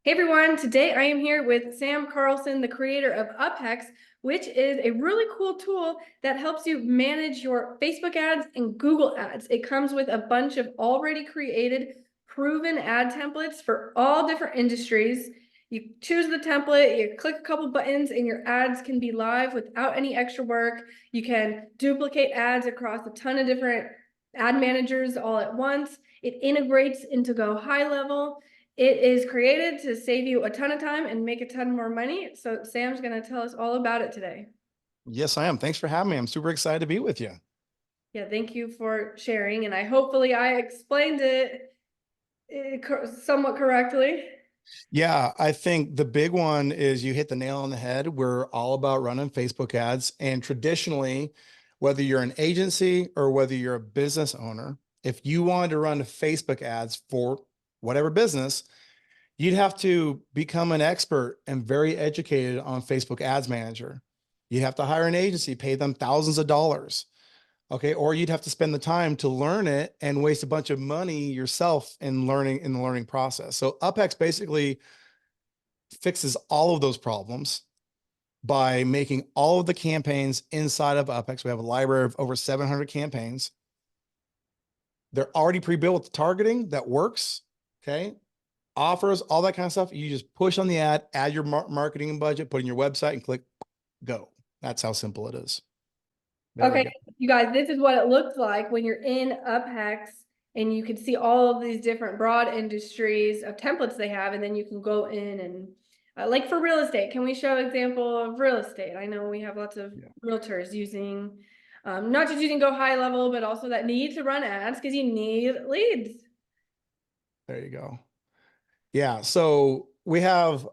Hey everyone, today I am here with Sam Carlson, the creator of UPHEX, which is a really cool tool that helps you manage your Facebook ads and Google ads. It comes with a bunch of already created, proven ad templates for all different industries. You choose the template, you click a couple buttons, and your ads can be live without any extra work. You can duplicate ads across a ton of different ad managers all at once. It integrates into GoHighLevel. It is created to save you a ton of time and make a ton more money. So Sam's going to tell us all about it today. Yes, I am. Thanks for having me. I'm super excited to be with you. Yeah, thank you for sharing. And hopefully I explained it somewhat correctly. Yeah, I think the big one is you hit the nail on the head. We're all about running Facebook ads. And traditionally, whether you're an agency or whether you're a business owner, if you wanted to run Facebook ads for whatever business, you'd have to become an expert and very educated on Facebook Ads Manager. You'd have to hire an agency, pay them thousands of dollars. Okay. Or you'd have to spend the time to learn it and waste a bunch of money yourself in the learning process. So UPEX basically fixes all of those problems by making all of the campaigns inside of UPEX. We have a library of over 700 campaigns. They're already pre-built with targeting that works. Okay. Offers, all that kind of stuff. You just push on the ad, add your marketing budget, put in your website and click go. That's how simple it is. There we Okay, go. you guys, this is what it looks like when you're in UpHex and you can see all of these different broad industries of templates they have, and then you can go in and like for real estate, can we show an example of real estate? I know we have lots of realtors using, not just using GoHighLevel, but also that need to run ads because you need leads. There you go. Yeah. So we have,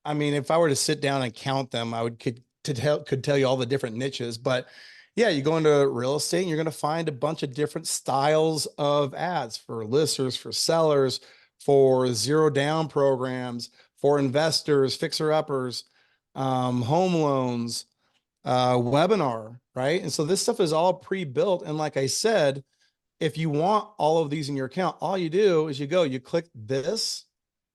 I mean, if I were to sit down and count them, I would could tell you all the different niches, but yeah, you go into real estate and you're going to find a bunch of different styles of ads for listers, for sellers, for zero down programs, for investors, fixer uppers, home loans, webinar, right? And so this stuff is all pre-built. And like I said, if you want all of these in your account, all you do is you click this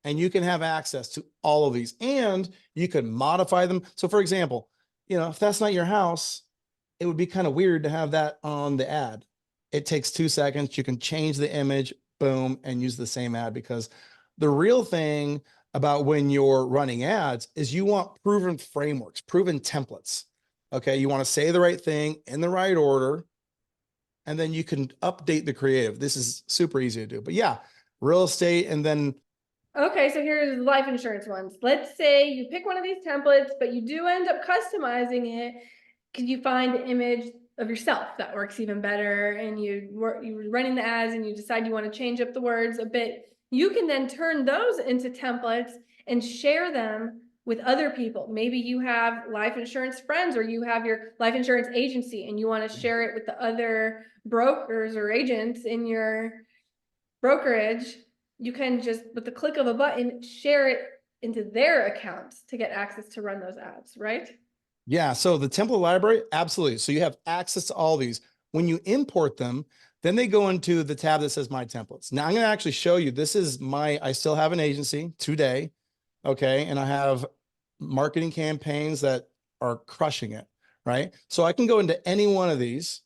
and you can have access to all of these and you can modify them. So for example, if that's not your house, it would be kind of weird to have that on the ad. It takes 2 seconds. You can change the image, boom, and use the same ad, because the real thing about when you're running ads is you want proven frameworks, proven templates. Okay. You want to say the right thing in the right order, and then you can update the creative. This is super easy to do, but yeah, real estate. And then Okay, so here's life insurance ones. Let's say you pick one of these templates, but you do end up customizing it. Could you find the image of yourself that works even better, and you're running the ads and you decide you want to change up the words a bit? You can then turn those into templates and share them with other people. Maybe you have life insurance friends, or you have your life insurance agency and you want to share it with the other brokers or agents in your brokerage. You can just, with the click of a button, share it into their accounts to get access to run those ads, right? yeah, so the template library, absolutely. So you have access to all these. When you import them, then they go into the tab that says My Templates. Now I'm going to actually show you, this is I still have an agency today. Okay. And I have marketing campaigns that are crushing it, right? So I can go into any one of these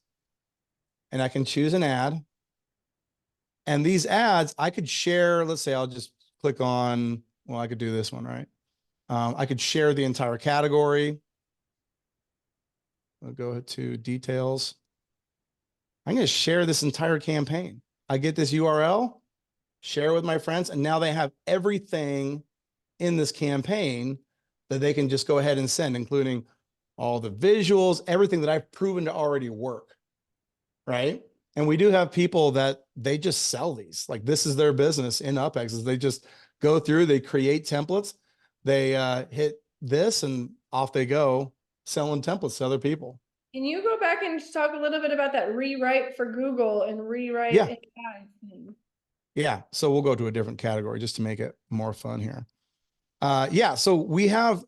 and I can choose an ad. And these ads I could share. Let's say I'll just click on, well, I could do this one, right? I could share the entire category. I'll go to details. I'm going to share this entire campaign. I get this URL, share with my friends, and now they have everything in this campaign that they can just go ahead and send, including all the visuals, everything that I've proven to already work, right? And we do have people that they just sell these. Like, this is their business in UPEX, is they just go through, they create templates, they hit this, and off they go selling templates to other people. Can you go back and talk a little bit about that rewrite for Google and rewrite Yeah. AI thing? Yeah. So we'll go to a different category just to make it more fun here. Yeah. So we have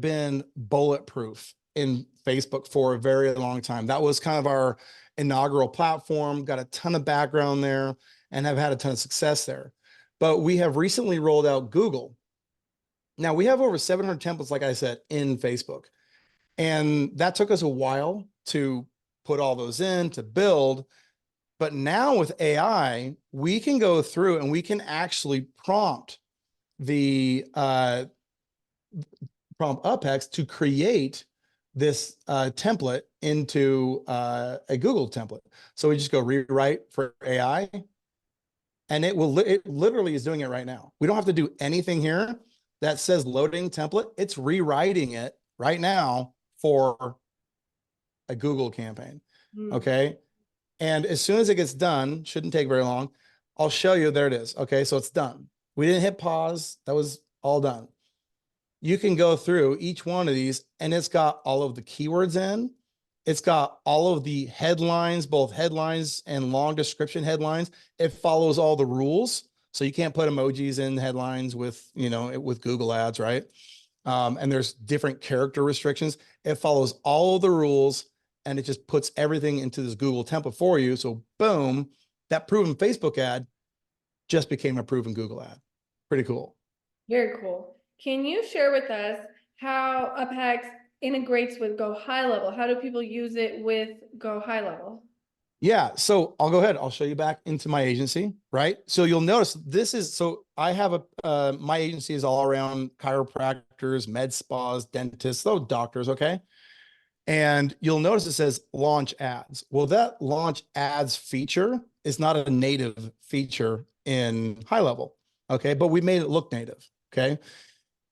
been bulletproof in Facebook for a very long time. That was kind of our inaugural platform, got a ton of background there and have had a ton of success there. but we have recently rolled out Google. Now we have over 700 templates, like I said, in Facebook. And that took us a while to put all those in, to build. But now with AI, we can go through and we can actually prompt the prompt Upex to create this template into a Google template. So we just go rewrite for AI, and it literally is doing it right now. We don't have to do anything here that says loading template. It's rewriting it right now for a Google campaign. Okay. And as soon as it gets done, shouldn't take very long, I'll show you. There it is. Okay. So it's done. We didn't hit pause. That was all done. You can go through each one of these and it's got all of the keywords in. It's got all of the headlines, both headlines and long description headlines. It follows all the rules. So you can't put emojis in headlines with, with Google ads, right? And there's different character restrictions. It follows all of the rules and it just puts everything into this Google template for you. So boom, that proven Facebook ad just became a proven Google ad. Pretty cool. Very cool. Can you share with us how UPHEX integrates with GoHighLevel? How do people use it with GoHighLevel? Yeah, so I'll go ahead. I'll show you back into my agency, right? So you'll notice this is, so I have my agency is all around chiropractors, med spas, dentists, those doctors, okay? And you'll notice it says launch ads. Well, that launch ads feature is not a native feature in HighLevel, okay? But we made it look native, okay?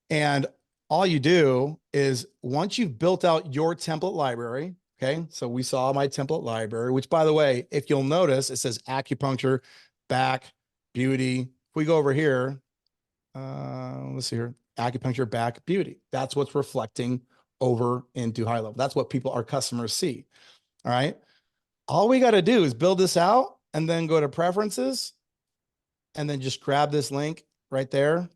And all you do is once you've built out your template library, okay? So we saw my template library, which by the way, if you'll notice, it says acupuncture, back, beauty. If we go over here, let's see here, acupuncture, back, beauty. That's what's reflecting over into HighLevel. That's what our customers see. All right. All we got to do is build this out and then go to preferences and then just grab this link right there.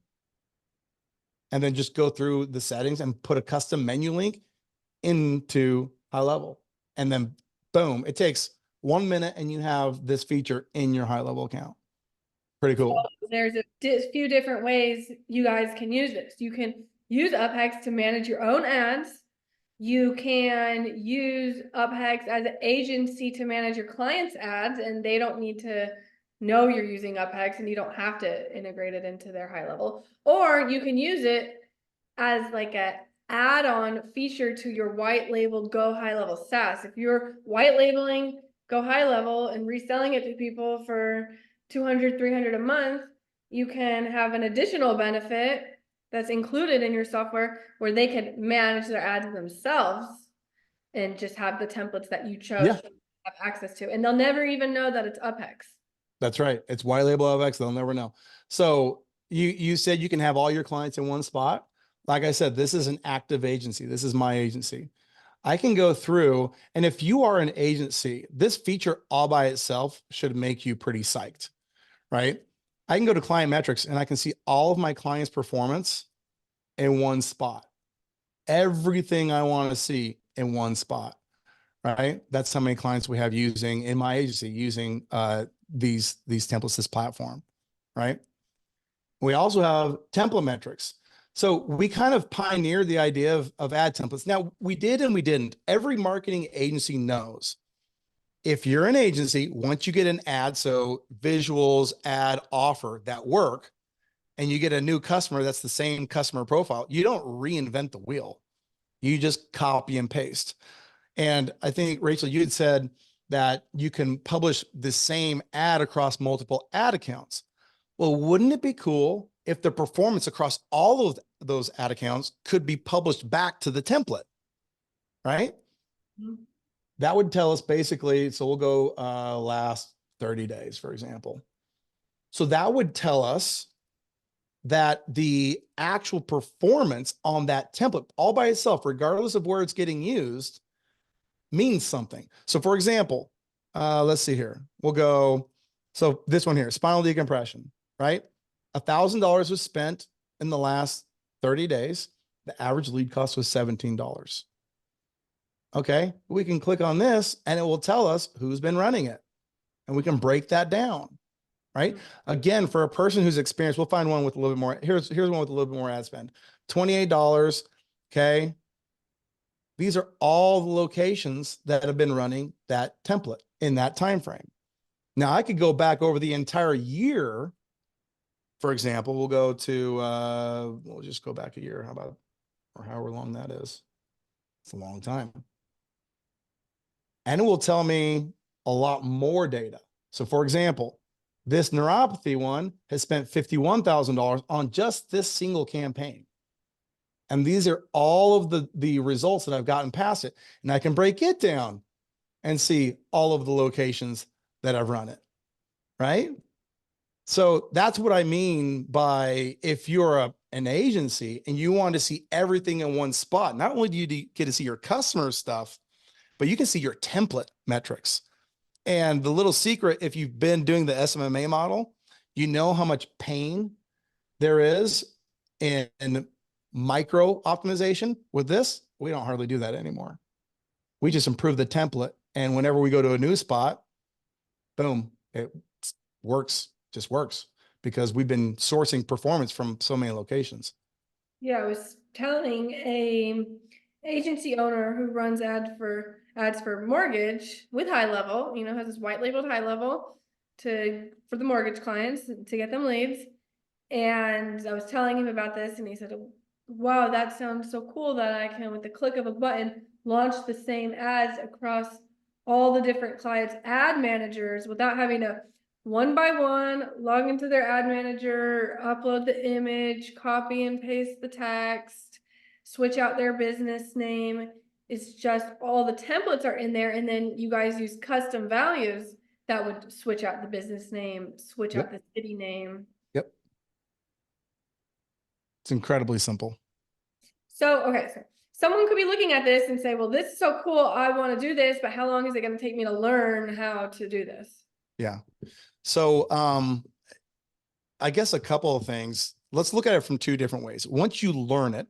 And then just go through the settings and put a custom menu link into HighLevel. And then boom, it takes 1 minute and you have this feature in your HighLevel account. Pretty cool. So there's a few different ways you guys can use this. You can use UPHEX to manage your own ads. You can use UPHEX as an agency to manage your clients' ads, and they don't need to know you're using UPHEX, and you don't have to integrate it into their HighLevel. Or you can use it as like a add-on feature to your white labeled GoHighLevel SaaS. If you're white labeling GoHighLevel and reselling it to people for 200, 300 a month, you can have an additional benefit that's included in your software where they can manage their ads themselves and just have the templates that you chose to have access to. And they'll never even know that it's UPHEX. That's right. It's white label UPHEX. They'll never know. So you said you can have all your clients in one spot. Like I said, this is an active agency. This is my agency. I can go through, and if you are an agency, this feature all by itself should make you pretty psyched, right? I can go to client metrics and I can see all of my clients' performance in one spot. Everything I want to see in one spot, right? That's how many clients we have using in my agency, using these templates, this platform, right? We also have template metrics. So we kind of pioneered the idea of ad templates. Now we did and we didn't. Every marketing agency knows if you're an agency, once you get an ad, so visuals, ad, offer that work, and you get a new customer that's the same customer profile, you don't reinvent the wheel. You just copy and paste. And I think, Rachel, you had said that you can publish the same ad across multiple ad accounts. Well, wouldn't it be cool if the performance across all of those ad accounts could be published back to the template, right? Mm-hmm. That would tell us basically, so we'll go last 30 days, for example. So that would tell us that the actual performance on that template all by itself, regardless of where it's getting used, means something. So for example, let's see here. We'll go, so this one here, spinal decompression, right? $1,000 was spent in the last 30 days. The average lead cost was $17. Okay, we can click on this and it will tell us who's been running it. And we can break that down, right? Again, for a person who's experienced, we'll find one with a little bit more. Here's one with a little bit more ad spend. $28. Okay. These are all the locations that have been running that template in that time frame. Now I could go back over the entire year. For example, we'll go to we'll just go back a year. How about, or however long that is? It's a long time. And it will tell me a lot more data. So for example, this neuropathy one has spent $51,000 on just this single campaign. And these are all of the results that I've gotten past it. And I can break it down and see all of the locations that I've run it, right? So that's what I mean by, if you're an agency and you want to see everything in one spot, not only do you get to see your customer stuff, but you can see your template metrics. And the little secret, if you've been doing the SMMA model, you know how much pain there is in micro optimization. With this, we don't hardly do that anymore. We just improve the template. And whenever we go to a new spot, boom, it works, just works, because we've been sourcing performance from so many locations. Yeah, I was telling a agency owner who runs ads for mortgage with GoHighLevel, you know, has this white labeled GoHighLevel for the mortgage clients to get them leads. And I was telling him about this, and he said, wow, that sounds so cool that I can, with the click of a button, launch the same ads across all the different clients' ad managers without having to one by one log into their ad manager, upload the image, copy and paste the text, switch out their business name. It's just all the templates are in there, and then you guys use custom values that would switch out the business name, switch out the city name. Yep. It's incredibly simple. So, okay, so someone could be looking at this and say, well, this is so cool, I want to do this, but how long is it going to take me to learn how to do this? Yeah. So I guess a couple of things. Let's look at it from two different ways. Once you learn it,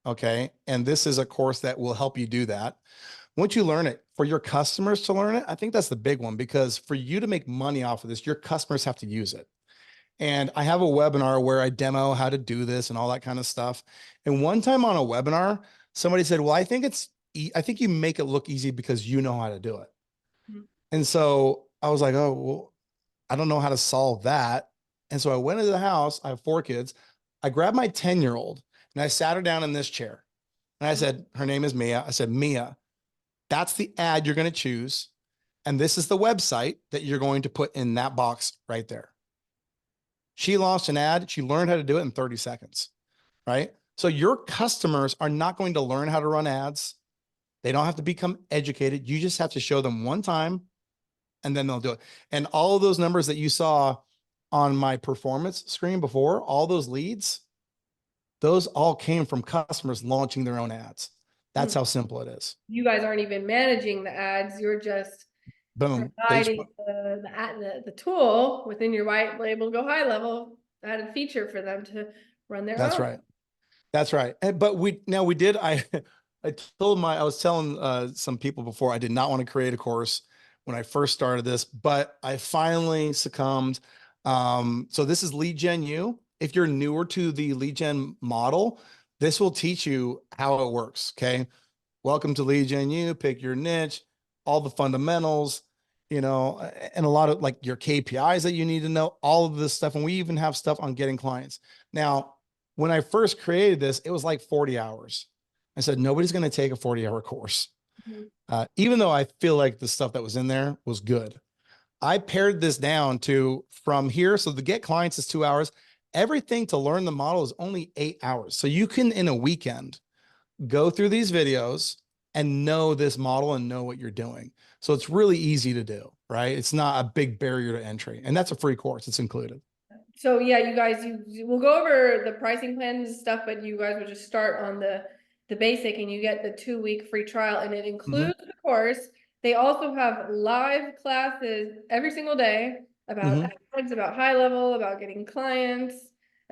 okay, and this is a course that will help you do that. Once you learn it, for your customers to learn it, I think that's the big one, because for you to make money off of this, your customers have to use it. And I have a webinar where I demo how to do this and all that kind of stuff. And one time on a webinar, somebody said, well, I think you make it look easy because you know how to do it. Mm-hmm. And so I was like, oh, well, I don't know how to solve that. And so I went into the house. I have 4 kids. I grabbed my 10-year-old and I sat her down in this chair. And I said, her name is Mia. I said, Mia, that's the ad you're going to choose. And this is the website that you're going to put in that box right there. She launched an ad. She learned how to do it in 30 seconds, right? So your customers are not going to learn how to run ads. They don't have to become educated. You just have to show them one time and then they'll do it. And all of those numbers that you saw on my performance screen before, all those leads, those all came from customers launching their own ads. That's how simple it is. You guys aren't even managing the ads. You're just boom, providing the tool within your white label GoHighLevel added feature for them to run their That's own. right. That's right. But we did, I was telling some people before, I did not want to create a course when I first started this, but I finally succumbed. So this is Lead Gen U. If you're newer to the lead gen model, this will teach you how it works. Okay. Welcome to Lead Gen U, pick your niche, all the fundamentals, you know, and a lot of like your KPIs that you need to know, all of this stuff. And we even have stuff on getting clients. Now, when I first created this, it was like 40 hours. I said, nobody's going to take a 40-hour course. Mm-hmm. Even though I feel like the stuff that was in there was good. I pared this down to from here. So to get clients is 2 hours. Everything to learn the model is only 8 hours. So you can, in a weekend, go through these videos and know this model and know what you're doing. So it's really easy to do, right? It's not a big barrier to entry. And that's a free course. It's included. So yeah, you guys, we'll go over the pricing plans and stuff, but you guys will just start on the basic and you get the 2-week free trial, and it includes the course. They also have live classes every single day about ads, about GoHighLevel, about getting clients,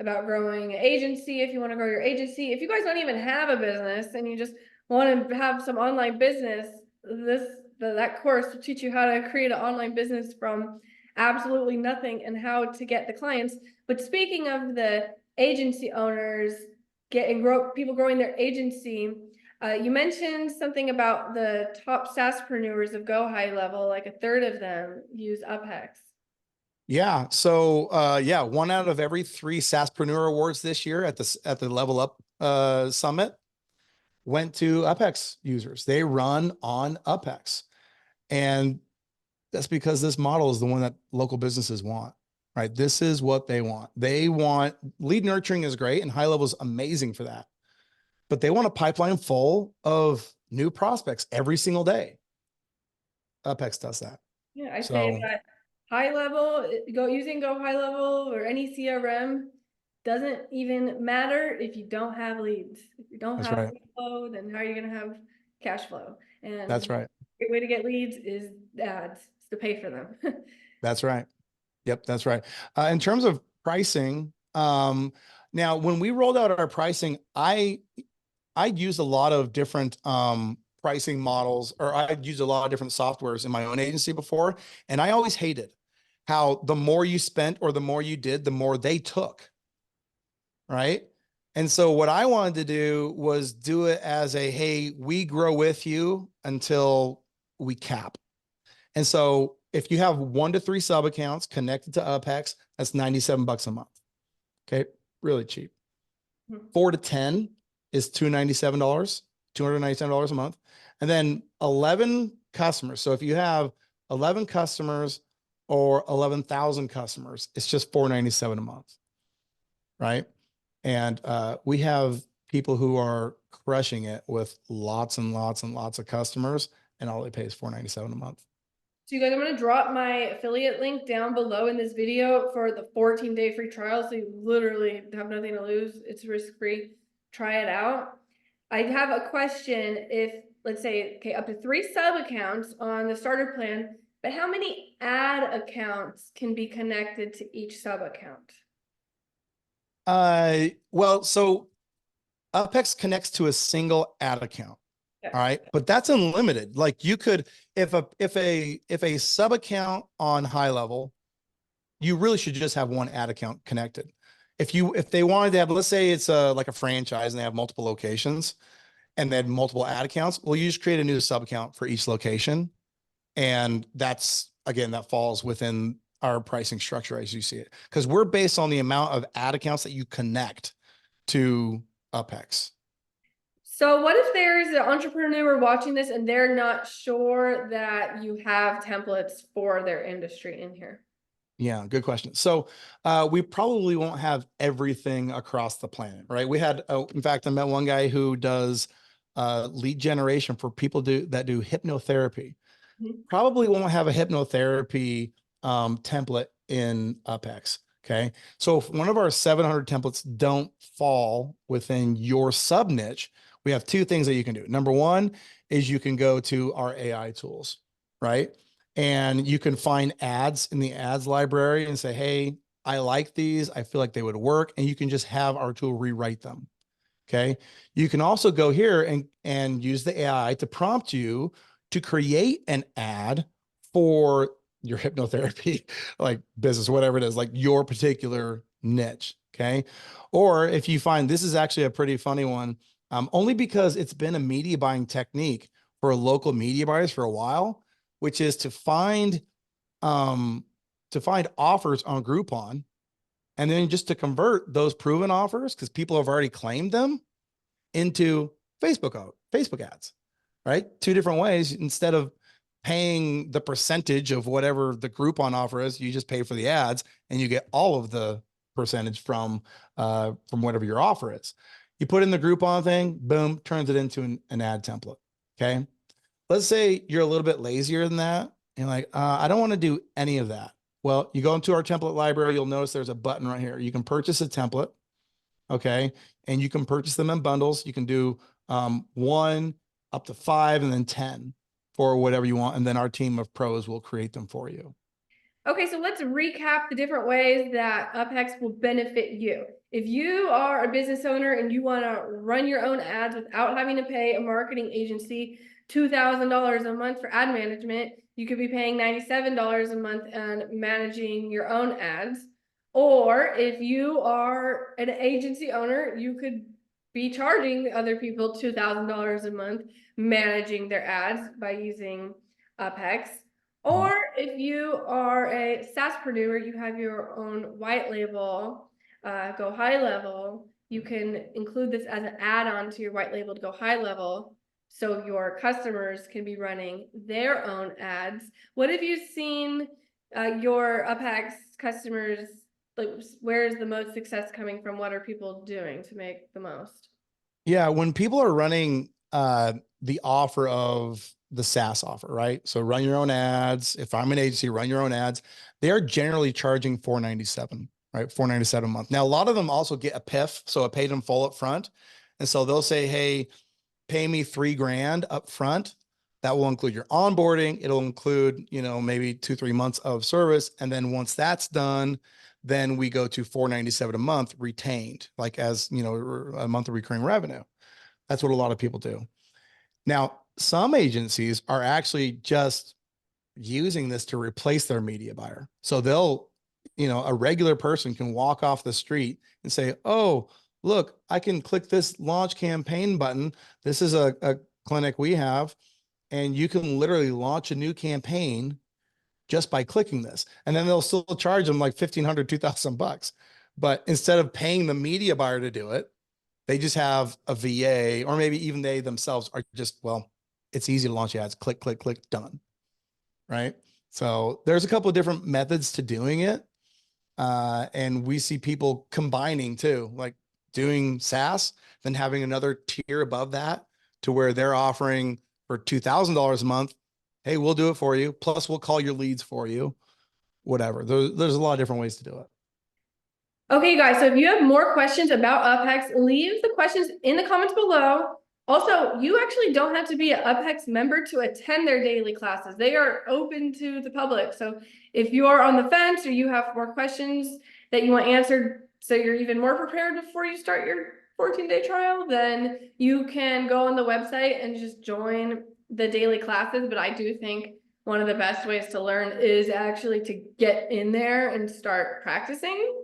about growing an agency. If you want to grow your agency, if you guys don't even have a business and you just want to have some online business, that course will teach you how to create an online business from absolutely nothing and how to get the clients. But speaking of the agency owners people growing their agency, you mentioned something about the top SaaSpreneurs of GoHighLevel, like a third of them use UPHEX. Yeah. So yeah, 1 out of every 3 SaaSpreneur awards this year at the Level Up Summit went to Upex users. They run on Upex. And that's because this model is the one that local businesses want, right? This is what they want. They want lead nurturing is great and HighLevel is amazing for that. But they want a pipeline full of new prospects every single day. Upex does that. Yeah, I say So that using GoHighLevel or any CRM doesn't even matter if you don't have leads. If you don't that's have right. lead flow, then how are you going to have cash flow? And That's a right. great way to get leads is ads to pay for them. That's right. Yep, that's right. In terms of pricing, now when we rolled out our pricing, I used a lot of different pricing models, or I'd used a lot of different softwares in my own agency before, and I always hated how the more you spent or the more you did, the more they took, right? And so what I wanted to do was do it as a, hey, we grow with you until we cap. And so if you have 1 to 3 sub accounts connected to Upex, that's $97 a month. Okay, really cheap. 4 to 10 is $297 a month. And then 11 customers. So if you have 11 customers or 11,000 customers, it's just $497 a month, right? And we have people who are crushing it with lots and lots and lots of customers, and all they pay is $497 a month. So you guys, I'm going to drop my affiliate link down below in this video for the 14-day free trial. So you literally have nothing to lose. It's risk-free. Try it out. I have a question. If, let's say, okay, up to 3 sub accounts on the starter plan, but how many ad accounts can be connected to each sub account? Well, so Upex connects to a single ad account. Yeah. All right. But that's unlimited. Like you could, if a sub account on HighLevel, you really should just have one ad account connected. If they wanted to have, let's say it's like a franchise and they have multiple locations and they had multiple ad accounts, well, you just create a new sub account for each location. And that's, again, that falls within our pricing structure as you see it. Because we're based on the amount of ad accounts that you connect to Upex. So what if there's an entrepreneur watching this and they're not sure that you have templates for their industry in here? Yeah, good question. So we probably won't have everything across the planet, right? We had, in fact, I met one guy who does lead generation for people that do hypnotherapy. Mhm. Probably won't have a hypnotherapy template in Upex. Okay. So if one of our 700 templates don't fall within your sub niche, we have 2 things that you can do. Number one is you can go to our AI tools, right? And you can find ads in the ads library and say, hey, I like these. I feel like they would work. And you can just have our tool rewrite them. Okay. You can also go here and use the AI to prompt you to create an ad for your hypnotherapy, like business, whatever it is, like your particular niche. Okay. Or if you find this is actually a pretty funny one, only because it's been a media buying technique for local media buyers for a while, which is um, to find offers on Groupon and then just to convert those proven offers because people have already claimed them into Facebook ads, right? 2 different ways. Instead of paying the percentage of whatever the Groupon offer is, you just pay for the ads and you get all of the percentage from whatever your offer is. You put in the Groupon thing, boom, turns it into an ad template. Okay. Let's say you're a little bit lazier than that. And like, I don't want to do any of that. Well, you go into our template library, you'll notice there's a button right here. You can purchase a template. Okay. And you can purchase them in bundles. You can do 1 up to 5 and then 10 for whatever you want. And then our team of pros will create them for you. Okay, so let's recap the different ways that UpHex will benefit you. If you are a business owner and you want to run your own ads without having to pay a marketing agency $2,000 a month for ad management, you could be paying $97 a month and managing your own ads. Or if you are an agency owner, you could be charging other people $2,000 a month managing their ads by using Upex. Or if you are a SaaSpreneur, you have your own white label, GoHighLevel, you can include this as an add-on to your white label to GoHighLevel, so your customers can be running their own ads. What have you seen your Upex customers, like, where is the most success coming from? What are people doing to make the most? Yeah, when people are running the offer of the SaaS offer, right? So run your own ads. If I'm an agency, run your own ads. They are generally charging $497, right? $497 a month. Now, a lot of them also get a PIF, so a paid in full up front. And so they'll say, hey, pay me $3,000 up front. That will include your onboarding. It'll include, maybe 2-3 months of service. And then once that's done, then we go to $497 a month retained, like as, a month of recurring revenue. That's what a lot of people do. Now, some agencies are actually just using this to replace their media buyer. So they'll, a regular person can walk off the street and say, oh, look, I can click this launch campaign button. This is a clinic we have, and you can literally launch a new campaign just by clicking this. And then they'll still charge them like $1,500, $2,000. But instead of paying the media buyer to do it, they just have a VA, or maybe even they themselves are just, well, it's easy to launch ads. Click, click, click, done. Right. So there's a couple of different methods to doing it. And we see people combining too, like doing SaaS, then having another tier above that to where they're offering for $2,000 a month. Hey, we'll do it for you. Plus we'll call your leads for you, whatever. There's a lot of different ways to do it. Okay, guys, so if you have more questions about Upex, leave the questions in the comments below. Also, you actually don't have to be an Upex member to attend their daily classes. They are open to the public. So if you are on the fence or you have more questions that you want answered so you're even more prepared before you start your 14-day trial, then you can go on the website and just join the daily classes. But I do think one of the best ways to learn is actually to get in there and start practicing.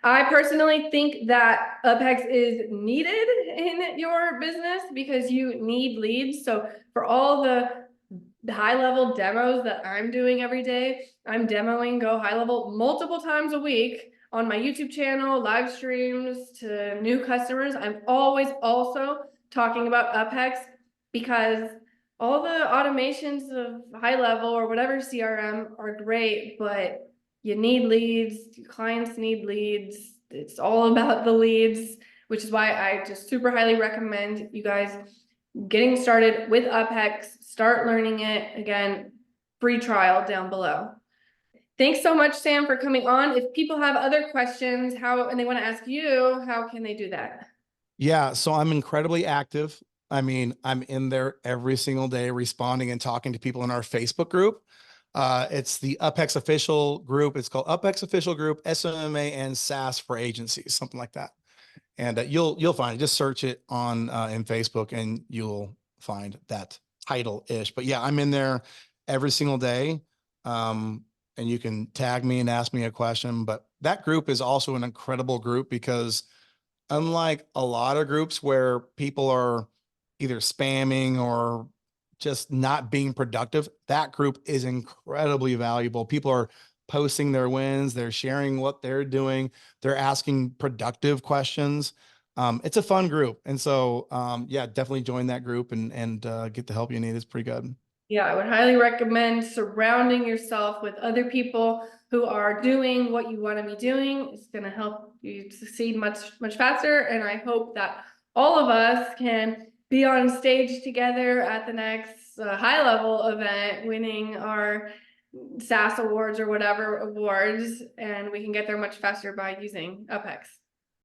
I personally think that Upex is needed in your business because you need leads. So for all the high level demos that I'm doing every day, I'm demoing GoHighLevel multiple times a week on my YouTube channel, live streams to new customers. I'm always also talking about Upex because all the automations of high level or whatever CRM are great, but you need leads, your clients need leads. It's all about the leads, which is why I just super highly recommend you guys getting started with Upex, start learning it. Again, free trial down below. Thanks so much, Sam, for coming on. If people have other questions, and they want to ask you, how can they do that? Yeah. So I'm incredibly active. I mean, I'm in there every single day responding and talking to people in our Facebook group. It's the UPEX official group. It's called UPEX official group, SMMA and SaaS for agencies, something like that. And you'll find it. Just search it on in Facebook and you'll find that title-ish. But yeah, I'm in there every single day. And you can tag me and ask me a question. But that group is also an incredible group because unlike a lot of groups where people are either spamming or just not being productive, that group is incredibly valuable. People are posting their wins, they're sharing what they're doing, they're asking productive questions. It's a fun group. And so, yeah, definitely join that group and get the help you need. It's pretty good. Yeah, I would highly recommend surrounding yourself with other people who are doing what you want to be doing. It's going to help you succeed much, much faster. And I hope that all of us can be on stage together at the next high level event, winning our SaaS awards or whatever awards, and we can get there much faster by using Upex.